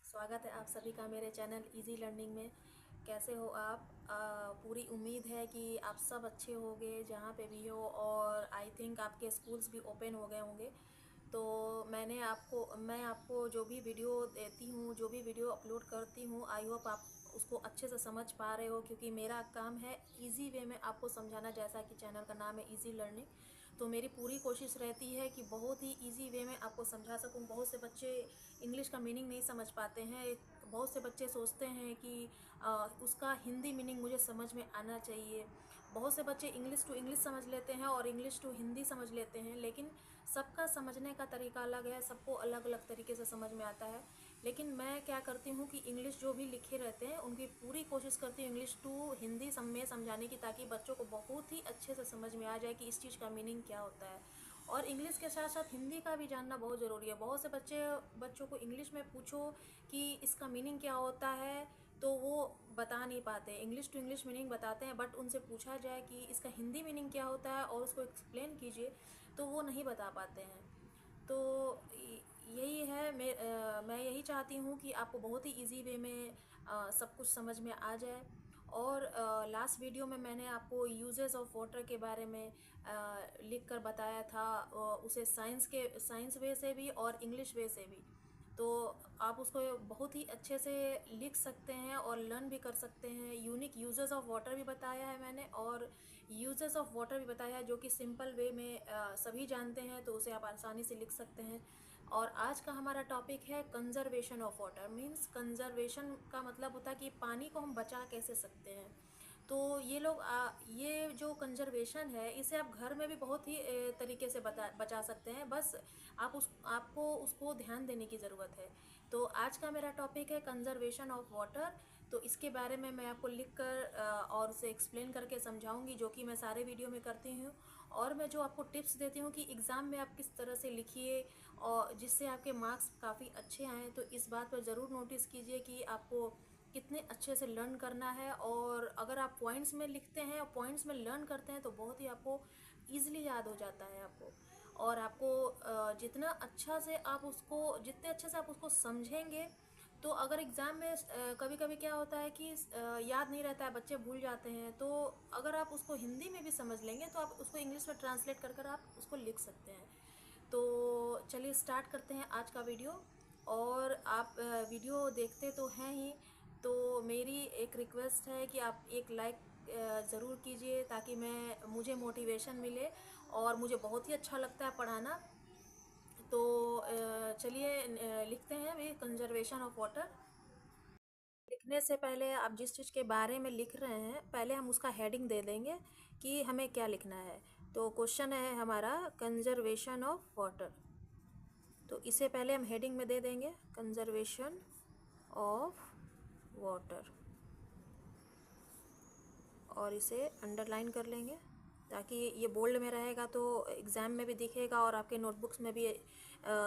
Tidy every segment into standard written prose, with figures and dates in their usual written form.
स्वागत है आप सभी का मेरे चैनल इजी लर्निंग में। कैसे हो आप? पूरी उम्मीद है कि आप सब अच्छे होंगे जहाँ पे भी हो, और आई थिंक आपके स्कूल्स भी ओपन हो गए होंगे। तो मैं आपको जो भी वीडियो देती हूँ, जो भी वीडियो अपलोड करती हूँ, आई होप आप उसको अच्छे से समझ पा रहे हो, क्योंकि मेरा काम है इजी वे में आपको समझाना, जैसा कि चैनल का नाम है इजी लर्निंग। तो मेरी पूरी कोशिश रहती है कि बहुत ही इजी वे में आपको समझा सकूं। बहुत से बच्चे इंग्लिश का मीनिंग नहीं समझ पाते हैं। बहुत से बच्चे सोचते हैं कि उसका हिंदी मीनिंग मुझे समझ में आना चाहिए। बहुत से बच्चे इंग्लिश टू इंग्लिश समझ लेते हैं और इंग्लिश टू हिंदी समझ लेते हैं, लेकिन सबका समझने का तरीका अलग है, सबको अलग अलग तरीके से समझ में आता है। लेकिन मैं क्या करती हूँ कि इंग्लिश जो भी लिखे रहते हैं उनकी पूरी कोशिश करती हूँ इंग्लिश टू हिंदी में समझाने की, ताकि बच्चों को बहुत ही अच्छे से समझ में आ जाए कि इस चीज़ का मीनिंग क्या होता है। और इंग्लिश के साथ साथ हिंदी का भी जानना बहुत ज़रूरी है। बहुत से बच्चों को इंग्लिश में पूछो कि इसका मीनिंग क्या होता है, तो वो बता नहीं पाते। इंग्लिश टू इंग्लिश मीनिंग बताते हैं, बट उनसे पूछा जाए कि इसका हिंदी मीनिंग क्या होता है और उसको एक्सप्लेन कीजिए, तो वो नहीं बता पाते हैं। तो यही है, मैं यही चाहती हूँ कि आपको बहुत ही इजी वे में सब कुछ समझ में आ जाए। और लास्ट वीडियो में मैंने आपको यूजेस ऑफ वाटर के बारे में लिख कर बताया था, उसे साइंस वे से भी और इंग्लिश वे से भी। तो आप उसको बहुत ही अच्छे से लिख सकते हैं और लर्न भी कर सकते हैं। यूनिक यूजेस ऑफ वाटर भी बताया है मैंने, और यूजेस ऑफ वाटर भी बताया है जो कि सिंपल वे में सभी जानते हैं, तो उसे आप आसानी से लिख सकते हैं। और आज का हमारा टॉपिक है conservation of water. Means conservation का मतलब होता है कि पानी को हम बचा कैसे सकते हैं। तो ये जो कंजर्वेशन है, इसे आप घर में भी बहुत ही तरीके से बचा सकते हैं। बस आपको उसको ध्यान देने की ज़रूरत है। तो आज का मेरा टॉपिक है कंजर्वेशन ऑफ वाटर। तो इसके बारे में मैं आपको लिख कर और उसे एक्सप्लेन करके समझाऊंगी, जो कि मैं सारे वीडियो में करती हूँ। और मैं जो आपको टिप्स देती हूँ कि एग्ज़ाम में आप किस तरह से लिखिए और जिससे आपके मार्क्स काफ़ी अच्छे आएँ, तो इस बात पर ज़रूर नोटिस कीजिए कि आपको कितने अच्छे से लर्न करना है। और अगर आप पॉइंट्स में लिखते हैं और पॉइंट्स में लर्न करते हैं, तो बहुत ही आपको ईजिली याद हो जाता है आपको। और आपको जितने अच्छे से आप उसको समझेंगे, तो अगर एग्ज़ाम में कभी कभी क्या होता है कि याद नहीं रहता है, बच्चे भूल जाते हैं, तो अगर आप उसको हिंदी में भी समझ लेंगे, तो आप उसको इंग्लिश में ट्रांसलेट कर कर आप उसको लिख सकते हैं। तो चलिए स्टार्ट करते हैं आज का वीडियो। और आप वीडियो देखते तो हैं ही, तो मेरी एक रिक्वेस्ट है कि आप एक लाइक ज़रूर कीजिए, ताकि मुझे मोटिवेशन मिले, और मुझे बहुत ही अच्छा लगता है पढ़ाना। तो चलिए लिखते हैं अभी कंजर्वेशन ऑफ वाटर। लिखने से पहले आप जिस चीज़ के बारे में लिख रहे हैं, पहले हम उसका हेडिंग दे देंगे कि हमें क्या लिखना है। तो क्वेश्चन है हमारा कंजर्वेशन ऑफ वाटर, तो इसे पहले हम हेडिंग में दे देंगे कंजर्वेशन ऑफ वाटर, और इसे अंडरलाइन कर लेंगे ताकि ये बोल्ड में रहेगा, तो एग्ज़ाम में भी दिखेगा और आपके नोटबुक्स में भी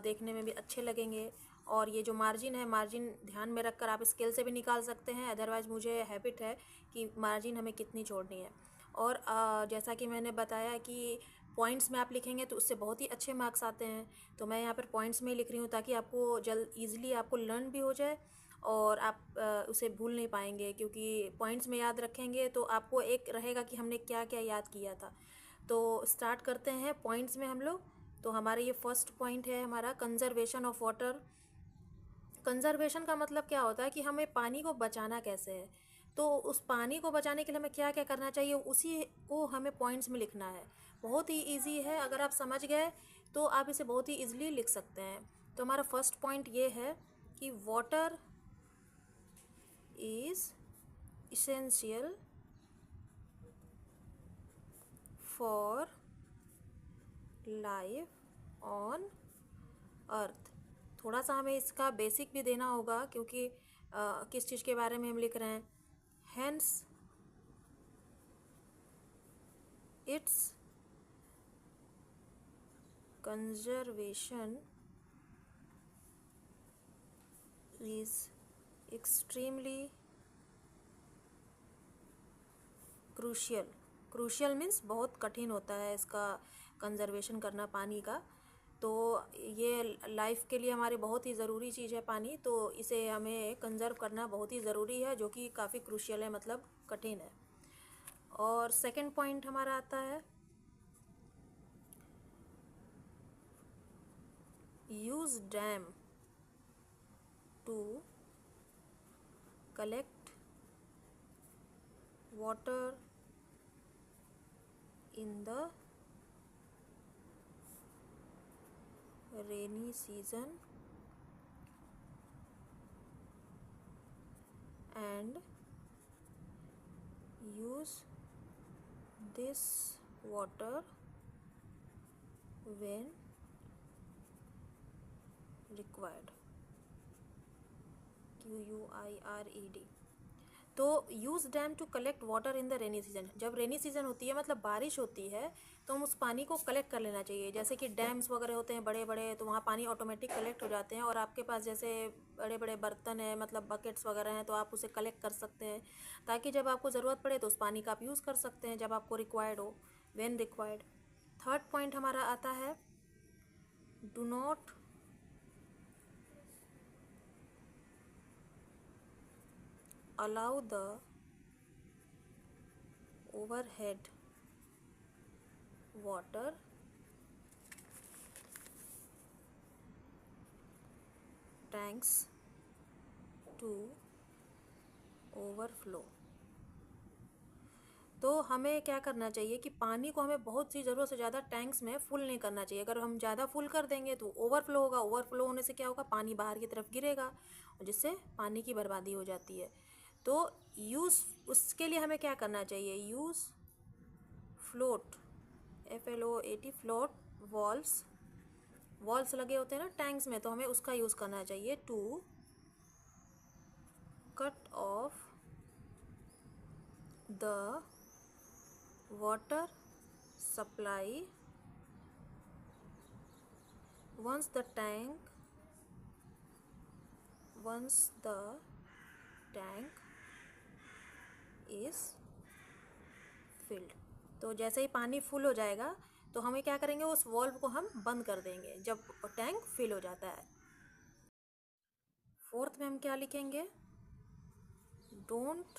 देखने में भी अच्छे लगेंगे। और ये जो मार्जिन है, मार्जिन ध्यान में रखकर आप स्केल से भी निकाल सकते हैं, अदरवाइज़ मुझे हैबिट है कि मार्जिन हमें कितनी छोड़नी है। और जैसा कि मैंने बताया कि पॉइंट्स में आप लिखेंगे तो उससे बहुत ही अच्छे मार्क्स आते हैं। तो मैं यहाँ पर पॉइंट्स में ही लिख रही हूँ, ताकि आपको ईजिली आपको लर्न भी हो जाए और आप उसे भूल नहीं पाएंगे, क्योंकि पॉइंट्स में याद रखेंगे तो आपको एक रहेगा कि हमने क्या क्या याद किया था। तो स्टार्ट करते हैं पॉइंट्स में हम लोग। तो हमारे ये फर्स्ट पॉइंट है हमारा कंजर्वेशन ऑफ वाटर। कंजर्वेशन का मतलब क्या होता है कि हमें पानी को बचाना कैसे है। तो उस पानी को बचाने के लिए हमें क्या क्या करना चाहिए, उसी को हमें पॉइंट्स में लिखना है। बहुत ही इजी है, अगर आप समझ गए तो आप इसे बहुत ही इजीली लिख सकते हैं। तो हमारा फर्स्ट पॉइंट ये है कि water is essential for life on earth। थोड़ा सा हमें इसका बेसिक भी देना होगा, क्योंकि किस चीज़ के बारे में हम लिख रहे हैं। Hence its conservation is extremely crucial. Crucial means बहुत कठिन होता है इसका कंजर्वेशन करना पानी का। तो ये लाइफ के लिए हमारी बहुत ही ज़रूरी चीज़ है पानी, तो इसे हमें कंजर्व करना बहुत ही ज़रूरी है, जो कि काफ़ी क्रूशियल है, मतलब कठिन है। और सेकंड पॉइंट हमारा आता है use dam to collect water in the rainy season and use this water when required। QUIRED। तो use dam to collect water in the rainy season. जब रेनी सीजन होती है, मतलब बारिश होती है, तो हम उस पानी को कलेक्ट कर लेना चाहिए। जैसे कि डैम्स वगैरह होते हैं बड़े बड़े, तो वहाँ पानी ऑटोमेटिक कलेक्ट हो जाते हैं, और आपके पास जैसे बड़े बड़े बर्तन हैं, मतलब बकेट्स वगैरह हैं, तो आप उसे कलेक्ट कर सकते हैं, ताकि जब आपको ज़रूरत पड़े तो उस पानी का आप यूज़ कर सकते हैं, जब आपको रिक्वायर्ड हो, व्हेन रिक्वायर्ड। थर्ड पॉइंट हमारा आता है do not allow the overhead water tanks to overflow। तो हमें क्या करना चाहिए कि पानी को हमें बहुत सी ज़रूरत से ज़्यादा टैंक्स में फुल नहीं करना चाहिए। अगर हम ज़्यादा फुल कर देंगे तो ओवरफ्लो होगा, ओवरफ्लो होने से क्या होगा, पानी बाहर की तरफ गिरेगा, जिससे पानी की बर्बादी हो जाती है। तो यूज़, उसके लिए हमें क्या करना चाहिए, use float, FLOAT, float walls लगे होते हैं ना टैंक्स में, तो हमें उसका यूज़ करना चाहिए to cut off the water supply once the tank is filled। तो जैसे ही पानी फुल हो जाएगा तो हमें क्या करेंगे, उस वॉल्व को हम बंद कर देंगे जब टैंक फिल हो जाता है। फोर्थ में हम क्या लिखेंगे, don't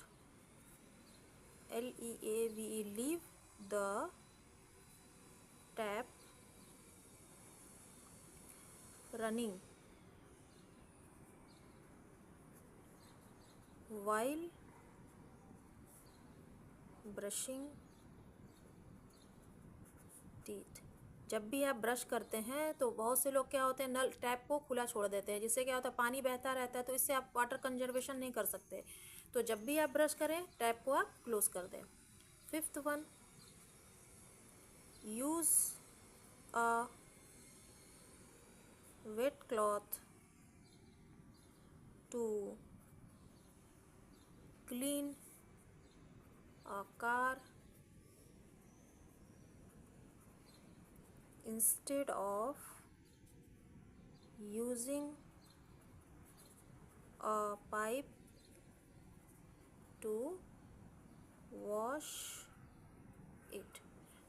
LEAVE leave the tap running while brushing teeth। जब भी आप ब्रश करते हैं तो बहुत से लोग क्या होते हैं, नल टैप को खुला छोड़ देते हैं, जिससे क्या होता है पानी बहता रहता है, तो इससे आप वाटर कंजर्वेशन नहीं कर सकते। तो जब भी आप ब्रश करें टैप को आप क्लोज कर दें। Fifth one, use a wet cloth to clean a car instead of using a pipe to wash it।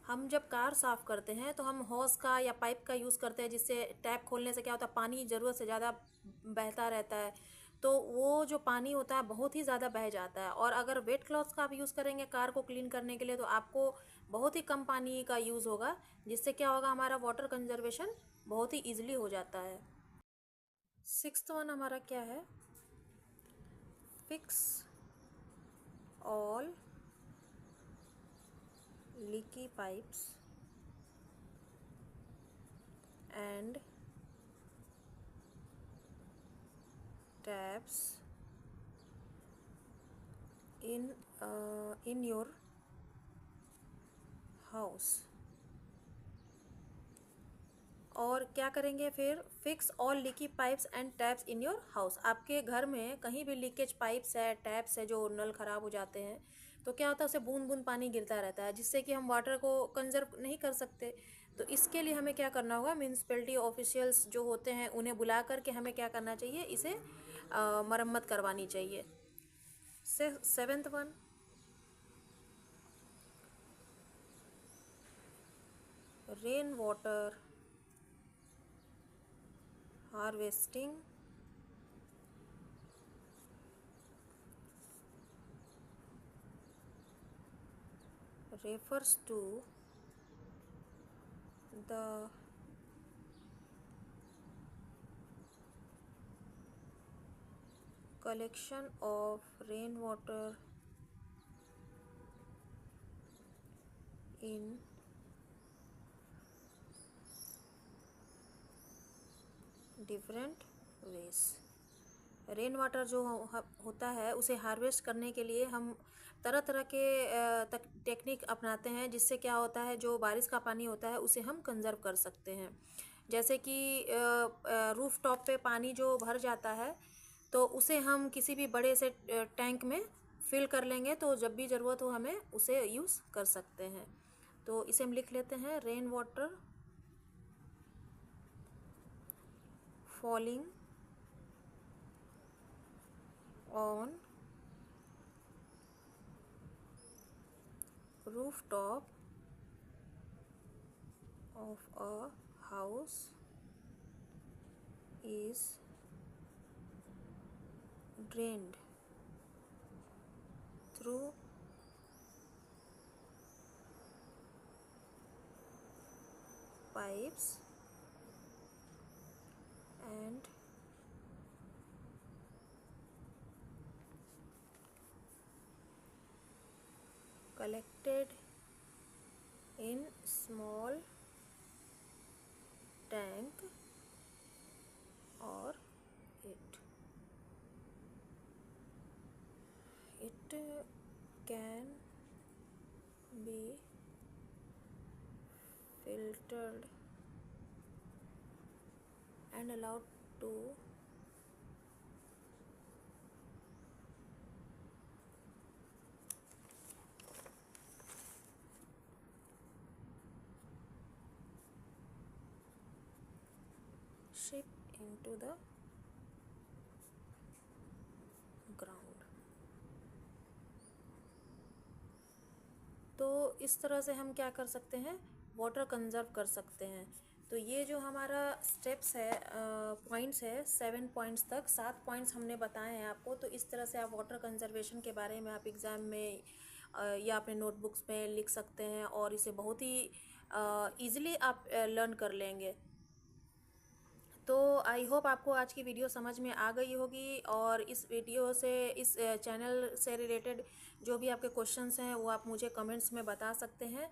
हम जब कार साफ़ करते हैं तो हम हॉस का या पाइप का यूज़ करते हैं, जिससे टैप खोलने से क्या होता है, पानी ज़रूरत से ज़्यादा बहता रहता है, तो वो जो पानी होता है बहुत ही ज़्यादा बह जाता है। और अगर वेट क्लॉथ्स का आप यूज़ करेंगे कार को क्लीन करने के लिए, तो आपको बहुत ही कम पानी का यूज़ होगा, जिससे क्या होगा, हमारा वाटर कंजर्वेशन बहुत ही ईजिली हो जाता है। सिक्स्थ वन हमारा क्या है, fix all leaky pipes and taps in your house। और क्या करेंगे फिर, fix all leaky pipes and taps in your house. आपके घर में कहीं भी लीकेज पाइप्स है, टैप्स है, जो नल ख़राब हो जाते हैं, तो क्या होता है, उससे बूंद बूंद पानी गिरता रहता है, जिससे कि हम वाटर को कंजर्व नहीं कर सकते। तो इसके लिए हमें क्या करना होगा, म्यूनसिपैलिटी ऑफिशियल्स जो होते हैं उन्हें बुला करके हमें क्या करना चाहिए, इसे मरम्मत करवानी चाहिए। Seventh one, rain water harvesting refers to the collection of rainwater in different ways। Rain water जो होता है उसे हार्वेस्ट करने के लिए हम तरह तरह के टेक्निक अपनाते हैं, जिससे क्या होता है जो बारिश का पानी होता है उसे हम कंजर्व कर सकते हैं। जैसे कि रूफ टॉप पे पानी जो भर जाता है तो उसे हम किसी भी बड़े से टैंक में फिल कर लेंगे, तो जब भी ज़रूरत हो हमें उसे यूज़ कर सकते हैं। तो इसे हम लिख लेते हैं, rain water falling on rooftop of a house is drained through pipes and collected in small tank or it can be filtered and allowed to ship into the ground। तो इस तरह से हम क्या कर सकते हैं, वाटर कंजर्व कर सकते हैं। तो ये जो हमारा स्टेप्स है, पॉइंट्स है, 7 पॉइंट्स तक, 7 पॉइंट्स हमने बताए हैं आपको। तो इस तरह से आप वाटर कंजर्वेशन के बारे में आप एग्ज़ाम में या अपने नोटबुक्स में लिख सकते हैं और इसे बहुत ही ईज़िली आप लर्न कर लेंगे। तो आई होप आपको आज की वीडियो समझ में आ गई होगी, और इस वीडियो से, इस चैनल से रिलेटेड जो भी आपके क्वेश्चंस हैं वो आप मुझे कमेंट्स में बता सकते हैं,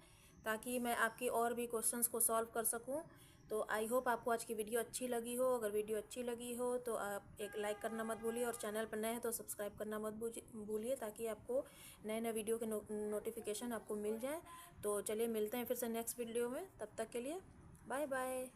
ताकि मैं आपकी और भी क्वेश्चंस को सॉल्व कर सकूं। तो आई होप आपको आज की वीडियो अच्छी लगी हो। अगर वीडियो अच्छी लगी हो तो आप एक लाइक करना मत भूलिए, और चैनल पर नए हैं तो सब्सक्राइब करना मत भूलिए, ताकि आपको नए नए वीडियो के नोटिफिकेशन आपको मिल जाए। तो चलिए मिलते हैं फिर से नेक्स्ट वीडियो में, तब तक के लिए बाय बाय।